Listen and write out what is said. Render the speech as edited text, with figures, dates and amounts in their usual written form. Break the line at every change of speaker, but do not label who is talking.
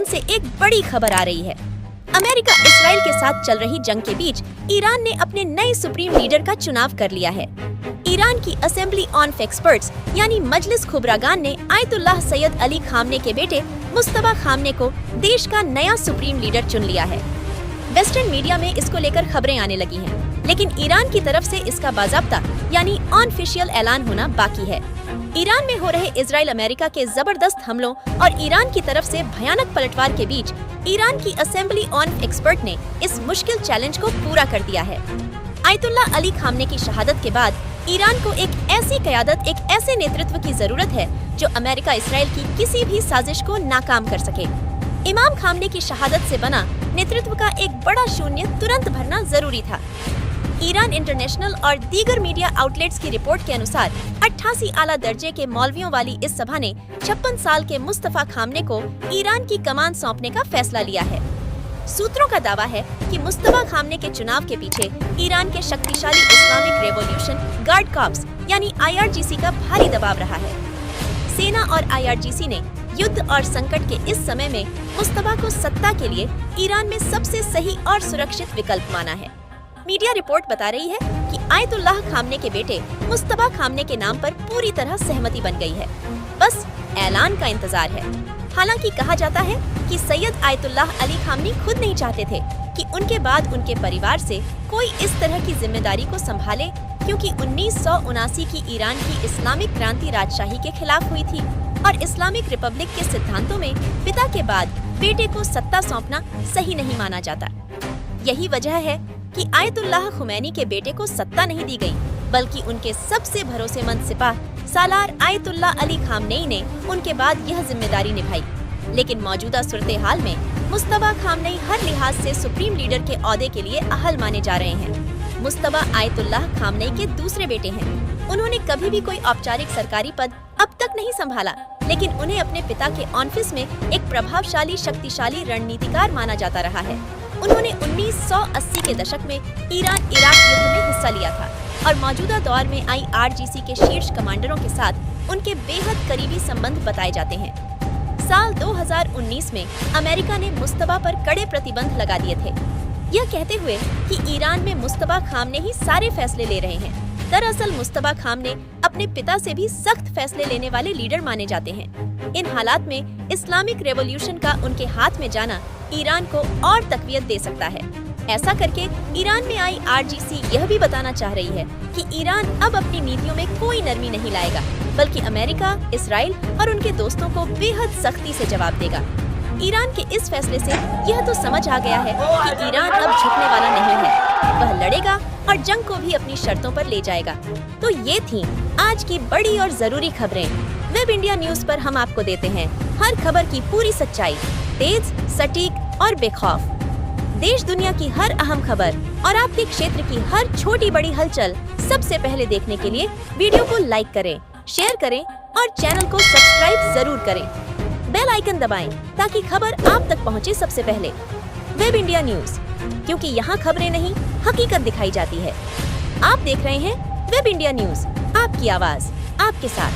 से एक बड़ी खबर आ रही है। अमेरिका इसराइल के साथ चल रही जंग के बीच ईरान ने अपने नए सुप्रीम लीडर का चुनाव कर लिया है। ईरान की असेंबली ऑफ एक्सपर्ट्स यानी मजलिस खुबरागान ने आयतुल्लाह सैयद अली खामने के बेटे मुस्तफा खामने को देश का नया सुप्रीम लीडर चुन लिया है। वेस्टर्न मीडिया में इसको लेकर खबरें आने लगी हैं, लेकिन ईरान की तरफ से इसका बाज़ाब्ता यानी ऑफिशियल ऐलान होना बाकी है। ईरान में हो रहे इजराइल अमेरिका के जबरदस्त हमलों और ईरान की तरफ से भयानक पलटवार के बीच ईरान की असेंबली ऑफ एक्सपर्ट ने इस मुश्किल चैलेंज को पूरा कर दिया है। आयतुल्लाह अली खामने की शहादत के बाद ईरान को एक ऐसी क़यादत, एक ऐसे नेतृत्व की जरूरत है जो अमेरिका इसराइल की किसी भी साजिश को नाकाम कर सके। इमाम खामने की शहादत से बना नेतृत्व का एक बड़ा शून्य तुरंत भरना जरूरी था। ईरान इंटरनेशनल और दीगर मीडिया आउटलेट्स की रिपोर्ट के अनुसार 88 आला दर्जे के मौलवियों वाली इस सभा ने 56 साल के मुस्तफा खामने को ईरान की कमान सौंपने का फैसला लिया है। सूत्रों का दावा है कि मुस्तफा खामने के चुनाव के पीछे ईरान के शक्तिशाली इस्लामिक रेवोल्यूशन गार्ड कॉर्प्स यानी IRGC का भारी दबाव रहा है। सेना और IRGC ने युद्ध और संकट के इस समय में मुस्तफा को सत्ता के लिए ईरान में सबसे सही और सुरक्षित विकल्प माना है। मीडिया रिपोर्ट बता रही है कि आयतुल्लाह खामने के बेटे मुस्तफा खामने के नाम पर पूरी तरह सहमति बन गई है। बस ऐलान का इंतजार है। हालांकि कहा जाता है कि सैयद आयतुल्लाह अली खामनी खुद नहीं चाहते थे कि उनके बाद उनके परिवार से कोई इस तरह की जिम्मेदारी को संभाले, क्योंकि 1979 की ईरान की इस्लामिक क्रांति राजशाही के खिलाफ हुई थी और इस्लामिक रिपब्लिक के सिद्धांतों में पिता के बाद बेटे को सत्ता सौंपना सही नहीं माना जाता। यही वजह है कि आयतुल्लाह खुमैनी के बेटे को सत्ता नहीं दी गई, बल्कि उनके सबसे भरोसेमंद सिपाह सालार आयतुल्लाह अली खामनेई ने उनके बाद यह जिम्मेदारी निभाई। लेकिन मौजूदा सूरत-ए-हाल में मुस्तफा खामनेई हर लिहाज से सुप्रीम लीडर के ओहदे के लिए अहल माने जा रहे हैं। मुस्तफा आयतुल्लाह खामनेई के दूसरे बेटे हैं। उन्होंने कभी भी कोई औपचारिक सरकारी पद अब तक नहीं संभाला, लेकिन उन्हें अपने पिता के ऑफिस में एक प्रभावशाली शक्तिशाली रणनीतिकार माना जाता रहा है। उन्होंने 1980 के दशक में ईरान-इराक युद्ध में हिस्सा लिया था और मौजूदा दौर में IRGC के शीर्ष कमांडरों के साथ उनके बेहद करीबी संबंध बताए जाते हैं। साल 2019 में अमेरिका ने मुस्तफा पर कड़े प्रतिबंध लगा दिए थे, यह कहते हुए कि ईरान में मुस्तफा खामने ही सारे फैसले ले रहे हैं। दरअसल मुस्तफा खामने अपने पिता से भी सख्त फैसले लेने वाले लीडर माने जाते हैं। इन हालात में इस्लामिक रेवोल्यूशन का उनके हाथ में जाना ईरान को और तकवीत दे सकता है। ऐसा करके ईरान में IRGC यह भी बताना चाह रही है कि ईरान अब अपनी नीतियों में कोई नरमी नहीं लाएगा, बल्कि अमेरिका, इसराइल और उनके दोस्तों को बेहद सख्ती से जवाब देगा। ईरान के इस फैसले से यह तो समझ आ गया है कि ईरान अब झुकने वाला नहीं है। वह लड़ेगा और जंग को भी अपनी शर्तों पर ले जाएगा। तो ये थी आज की बड़ी और जरूरी खबरें। वेब इंडिया न्यूज पर हम आपको देते हैं हर खबर की पूरी सच्चाई, तेज, सटीक और बेखौफ। देश दुनिया की हर अहम खबर और आपके क्षेत्र की हर छोटी बड़ी हलचल सबसे पहले देखने के लिए वीडियो को लाइक करें, शेयर करें और चैनल को सब्सक्राइब जरूर करें। बेल आइकन दबाएं ताकि खबर आप तक पहुंचे सबसे पहले। वेब इंडिया न्यूज, क्योंकि यहाँ खबरें नहीं, हकीकत दिखाई जाती है। आप देख रहे हैं वेब इंडिया न्यूज, आपकी आवाज आपके साथ।